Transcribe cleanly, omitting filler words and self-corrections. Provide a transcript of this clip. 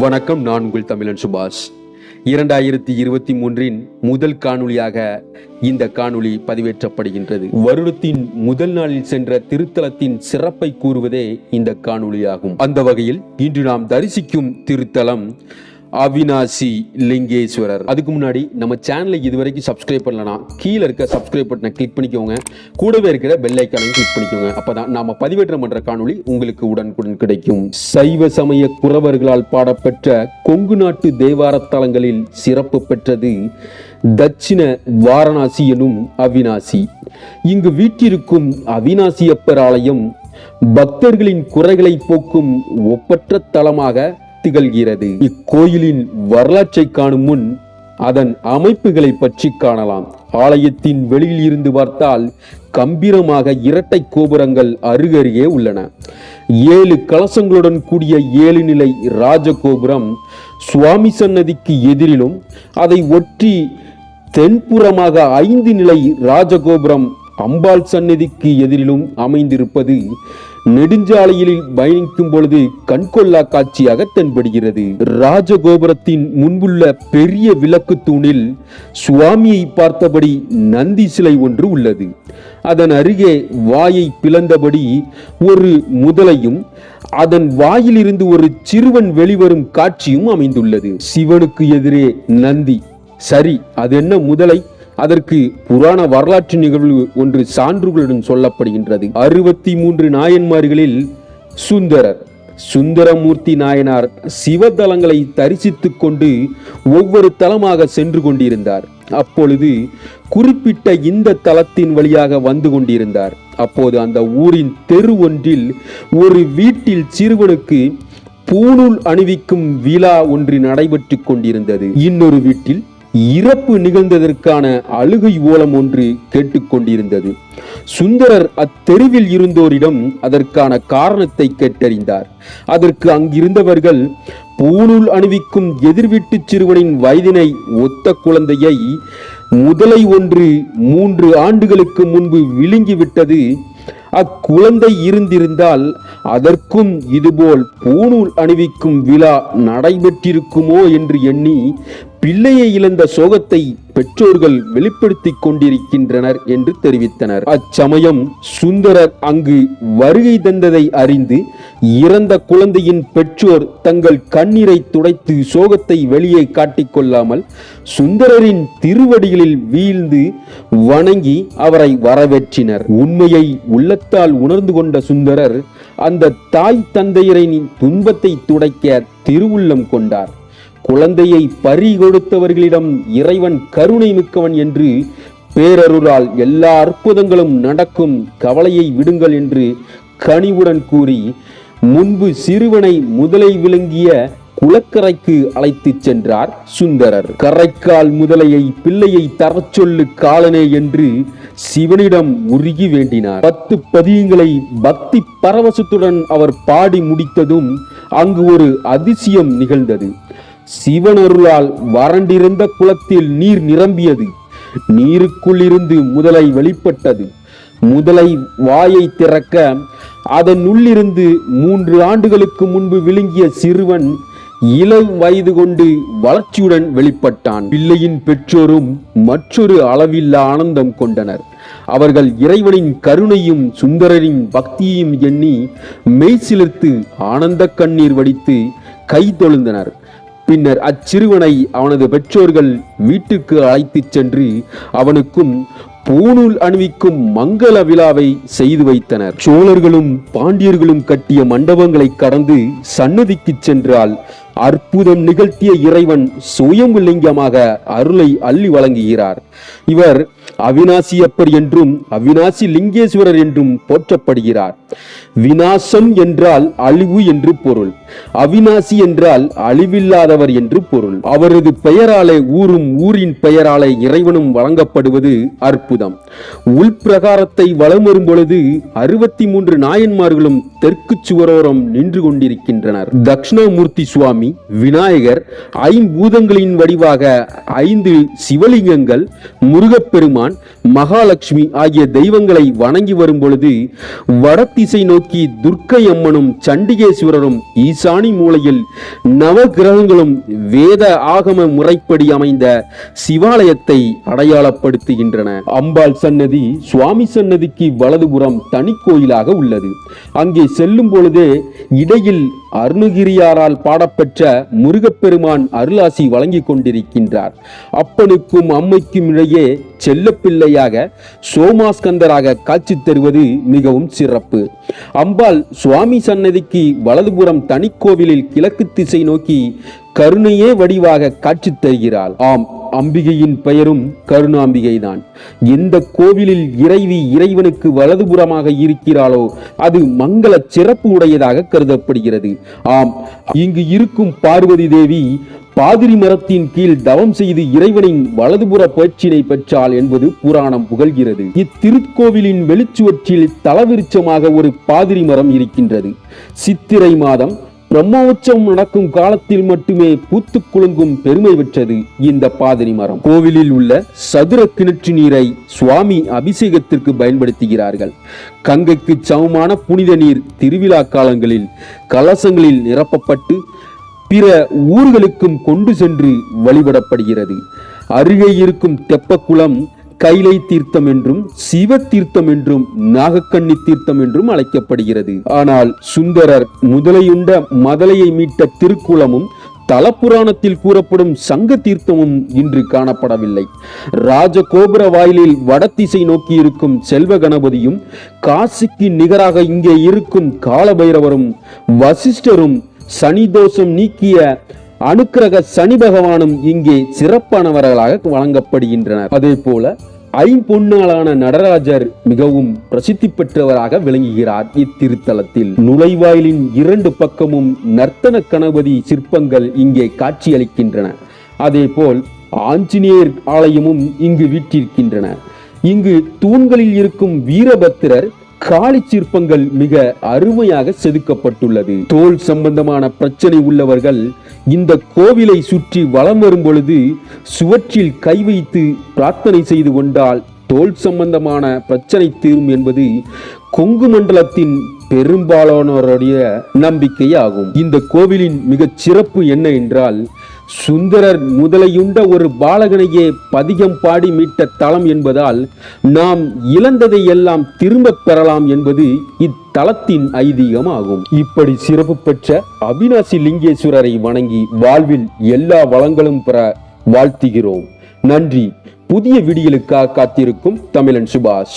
வணக்கம், நான் உங்கள் தமிழன்சுபாஷ். 2023 முதல் காணொளியாக இந்த காணொளி பதிவேற்றப்படுகின்றது. வருடத்தின் முதல் நாளில் சென்ற திருத்தலத்தின் சிறப்பை கூறுவதே இந்த காணொளியாகும். அந்த வகையில் இன்று நாம் தரிசிக்கும் திருத்தலம் அவினாஷிலிங்கேஸ்வரர். அதுக்கு முன்னாடி நம்ம சேனலை இதுவரைக்கும் சப்ஸ்கிரைப் பண்ணலனா கீழே இருக்க சப்ஸ்கிரைப் பட்டனை கிளிக் பண்ணிக்கோங்க. கூடவே இருக்கிற பெல் ஐக்கானையும் கிளிக் பண்ணிக்கோங்க. அப்பதான் நாம பதிவேற்றம் பண்ற காணொளி உங்களுக்கு உடனுக்குடன் கிடைக்கும். சைவ சமய குறவர்களால் பாடப்பெற்ற கொங்கு நாட்டு தேவார தலங்களில் சிறப்பு பெற்றது தட்சிண வாரணாசி எனும் அவினாசி. இங்கு வீற்றிருக்கும் அவினாசியப்பர் ஆலயம் பக்தர்களின் குறைகளை போக்கும் ஒப்பற்ற தலமாக திகழ்கிறது. இக்கோயிலின் வரலாற்றை காணும் முன் அதன் அமைப்புகளை பற்றி காணலாம். ஆலயத்தின் வெளியில் இருந்து பார்த்தால் கம்பீரமாக இரட்டை கோபுரங்கள் அருகருகே உள்ளன. 7 கலசங்களுடன் கூடிய 7 நிலை ராஜகோபுரம் சுவாமி சன்னதிக்கு எதிரிலும், அதை ஒற்றி தென்புறமாக 5 நிலை ராஜகோபுரம் அம்பாள் சன்னதிக்கு எதிரிலும் அமைந்திருப்பது நெடுஞ்சாலையில் பயணிக்கும் பொழுது கண்கொள்ளா காட்சியாக தென்படுகிறது. ராஜகோபுரத்தின் முன்புள்ள பெரிய விளக்கு தூணில் சுவாமியை பார்த்தபடி நந்தி சிலை ஒன்று உள்ளது. அதன் அருகே வாயை பிளந்தபடி ஒரு முதலையும், அதன் வாயிலிருந்து ஒரு சிறுவன் வெளிவரும் காட்சியும் அமைந்துள்ளது. சிவனுக்கு எதிரே நந்தி. சரி, அது என்ன முதலை? அதற்கு புராண வரலாற்று நிகழ்வு ஒன்று சான்றுகளுடன் சொல்லப்படுகின்றது. 63 நாயன்மார்களில் சுந்தரமூர்த்தி நாயனார் சிவதலங்களை தரிசித்துக் கொண்டு ஒவ்வொரு தலமாக சென்று கொண்டிருந்தார். அப்பொழுது குறிப்பிட்ட இந்த தலத்தின் வழியாக வந்து கொண்டிருந்தார். அப்போது அந்த ஊரின் தெரு ஒன்றில் ஒரு வீட்டில் சிறுவனுக்கு பூணூல் அணிவிக்கும் விழா ஒன்று நடைபெற்று கொண்டிருந்தது. இன்னொரு வீட்டில் இறப்பு நிகழ்ந்ததற்கான அழுகை ஓலம் ஒன்று கேட்டுக்கொண்டிருந்தது. சுந்தரர் அத்தெருவில் இருந்தோரிடம் அதற்கான காரணத்தை கேட்டறிந்தார். அதற்கு அங்கிருந்தவர்கள் பூணூல் அணிவிக்கும் எதிர்வீட்டு சிறுவனின் வயதினை ஒத்த குழந்தையை முதலை ஒன்று 3 ஆண்டுகளுக்கு முன்பு விழுங்கிவிட்டது. அக்குழந்தை இருந்திருந்தால் அதற்கும் இதுபோல் பூணூல் அணிவிக்கும் விழா நடைபெற்றிருக்குமோ என்று எண்ணி பிள்ளையை இழந்த சோகத்தை பெற்றோர்கள் வெளிப்படுத்திக் கொண்டிருக்கின்றனர் என்று தெரிவித்தனர். அச்சமயம் சுந்தரர் அங்கு வருகை தந்ததை அறிந்து இறந்த குழந்தையின் பெற்றோர் தங்கள் கண்ணீரை துடைத்து சோகத்தை வெளியே காட்டிக்கொள்ளாமல் சுந்தரரின் திருவடிகளில் வீழ்ந்து வணங்கி அவரை வரவேற்றினர். உண்மையை உள்ளத்தால் உணர்ந்து கொண்ட சுந்தரர் அந்த தாய் தந்தையரின் துன்பத்தை துடைக்க திருவுள்ளம் கொண்டார். குழந்தையை பறி கொடுத்தவர்களிடம் இறைவன் கருணை மிக்கவன் என்று பேரருளால் எல்லா அற்புதங்களும் நடக்கும், கவலையை விடுங்கள் என்று கனிவுடன் கூறி முன்பு சிறுவனை முதலை விழுங்கிய குளக்கரைக்கு அழைத்து சென்றார் சுந்தரர். கரைக்கால் முதலையை பிள்ளையை தரச் சொல்லு காலனே என்று சிவனிடம் உருகி வேண்டினார். 10 பதியங்களை பக்தி பரவசத்துடன் அவர் பாடி முடித்ததும் அங்கு ஒரு அதிசயம் நிகழ்ந்தது. சிவனருளால் வறண்டிருந்த குளத்தில் நீர் நிரம்பியது. நீருக்குள் இருந்து முதலை வெளிப்பட்டது. முதலை வாயை திறக்க அதன் உள்ளிருந்து 3 ஆண்டுகளுக்கு முன்பு விழுங்கிய சிறுவன் இளம் வயது கொண்டு வளர்ச்சியுடன் வெளிப்பட்டான். பிள்ளையின் பெற்றோரும் மற்றொரு அளவில்லா ஆனந்தம் கொண்டனர். அவர்கள் இறைவனின் கருணையும் சுந்தரரின் பக்தியையும் எண்ணி மெய் சிலிர்த்து ஆனந்த கண்ணீர் வடித்து கை தொழுந்தனர். பின்னர் அச்சிறுவனை அவனது பெற்றோர்கள் வீட்டுக்கு அழைத்து சென்று அவனுக்கும் பூணூல் அணிவிக்கும் மங்கள விழாவை செய்து வைத்தனர். சோழர்களும் பாண்டியர்களும் கட்டிய மண்டபங்களை கடந்து சன்னதிக்கு சென்றால் அற்புதம் நிகழ்த்திய இறைவன் சுயம்புலிங்கமாக அருளை அள்ளி வழங்குகிறார். இவர் அவினாசியப்பர் என்றும் அவினாஷிலிங்கேஸ்வரர் என்றும் போற்றப்படுகிறார். விநாசம் என்றால் அழிவு என்று பொருள், அவினாசி என்றால் அழிவில்லாதவர் என்று பொருள். அவரது பெயராலே ஊரும் ஊரின் பெயராலே இறைவனும் வழங்கப்படுவது அற்புதம். உள்பிரகாரத்தை வலம் வரும் பொழுது 63 நாயன்மார்களும் தெற்கு சுவரோரம் நின்று கொண்டிருக்கின்றனர். தட்சிணாமூர்த்தி சுவாமி, விநாயகர், ஐம்பூதங்களின் வடிவாக 5 சிவலிங்கங்கள், முருகப்பெருமான், மகாலட்சுமி ஆகிய தெய்வங்களை வணங்கி வரும் பொழுது வடதிசை நோக்கி நோக்கி துர்க்கை அம்மனும் சண்டிகேஸ்வரரும் ஈசானி மூலையில் நவகிரகங்களும் வேத ஆகம முறைப்படி அமைந்த சிவாலயத்தை அடையாளப்படுத்துகின்றன. அம்பாள் சன்னதி சுவாமி சன்னதிக்கு வலதுபுறம் தனி கோயிலாக உள்ளது. அங்கே செல்லும் பொழுதே இடையில் அருணகிரியாரால் பாடப்பெற்ற முருகப்பெருமான் அருளாசி வழங்கிக் கொண்டிருக்கின்றார். அப்பனுக்கும் அம்மைக்கும் இடையே செல்லப்பிள்ளையாக சோமாஸ்கந்தராக காட்சி தருவது மிகவும் சிறப்பு. அம்பாள் சுவாமி சன்னதிக்கு வலதுபுறம் தனிக்கோவிலில் கிழக்கு திசை நோக்கி கருணையே வடிவாக காட்சி தருகிறாள். ஆம், அம்பிகையின் பெயரும் கருணாம்பிகைதான். எந்த கோவிலில் இறைவி இறைவனுக்கு வலதுபுறமாக இருக்கிறாளோ அது மங்கள சிறப்பு உடையதாக கருதப்படுகிறது. ஆம், இங்கு இருக்கும் பார்வதி தேவி பாதிரி மரத்தின் கீழ் தவம் செய்து இறைவனின் வலதுபுற பேச்சினை பெற்றாள் என்பது புராணம் புகழ்கிறது. இத்திருக்கோவிலின் வெளிச்சுவற்றில் தலவிருச்சமாக ஒரு பாதிரி மரம் இருக்கின்றது. சித்திரை மாதம் பிரம்மோற்சவம் நடக்கும் காலத்தில் மட்டுமே பூத்து குலுங்கும் பெருமை பெற்றது இந்த பாதிரி மரம். கோவிலில் உள்ள சதுர கிணற்று நீரை சுவாமி அபிஷேகத்திற்கு பயன்படுத்துகிறார்கள். கங்கைக்கு சமமான புனித நீர் திருவிழா காலங்களில் கலசங்களில் நிரப்பப்பட்டு பிற ஊர்களுக்கும் கொண்டு சென்று வழிபடப்படுகிறது. அருகே இருக்கும் தெப்பக்குளம் கைலை தீர்த்தம் என்றும் சிவ தீர்த்தம் என்றும் நாகக்கண்ணி தீர்த்தம் என்றும் அழைக்கப்படுகிறது. ஆனால் சுந்தரர் முதலையுண்ட மதலையை மீட்ட திருக்குளமும் தலப்புராணத்தில் கூறப்படும் சங்க தீர்த்தமும் இன்று காணப்படவில்லை. ராஜகோபுர வாயிலில் வடதிசை நோக்கி இருக்கும் செல்வ கணபதியும் காசிக்கு நிகராக இங்கே இருக்கும் காலபைரவரும் வசிஷ்டரும் சனி தோஷம் நீக்கிய அனுக்கிரக சனி பகவானும் இங்கே சிறப்பானவர்களாக வழங்கப்படுகின்றனர். அதே போல ஐம்பொன்னாலான நடராஜர் மிகவும் பிரசித்தி பெற்றவராக விளங்குகிறார். இத்திருத்தலத்தில் நுழைவாயிலின் 2 பக்கமும் நர்த்தன கணபதி சிற்பங்கள் இங்கே காட்சியளிக்கின்றன. அதே போல் ஆஞ்சநேயர் ஆலயமும் இங்கு வீற்றிருக்கின்றன. இங்கு தூண்களில் இருக்கும் வீரபத்திரர் காளி சிற்பங்கள் மிக அருமையாக செதுக்கப்பட்டுள்ளது. தோல் சம்பந்தமான பிரச்சனை உள்ளவர்கள் இந்த கோவிலை சுற்றி வலம் வரும் பொழுது சுவற்றில் கை வைத்து பிரார்த்தனை செய்து கொண்டால் தோல் சம்பந்தமான பிரச்சனை தீரும் என்பது கொங்கு மண்டலத்தின் பெரும்பாலானோருடைய நம்பிக்கை ஆகும். இந்த கோவிலின் மிகச் சிறப்பு என்ன என்றால், சுந்தரர் முதலையுண்ட ஒரு பாலகனையே பதிகம் பாடி மீட்ட தலம் என்பதால் நாம் இழந்ததை எல்லாம் திரும்ப பெறலாம் என்பது இத்தலத்தின் ஐதீகம் ஆகும். இப்படி சிறப்பு பெற்ற அவினாசி லிங்கேஸ்வரரை வணங்கி வாழ்வில் எல்லா வளங்களும் பெற வாழ்த்துகிறோம். நன்றி. புதிய வீடியோகளுக்காக காத்திருக்கும் தமிழன் சுபாஷ்.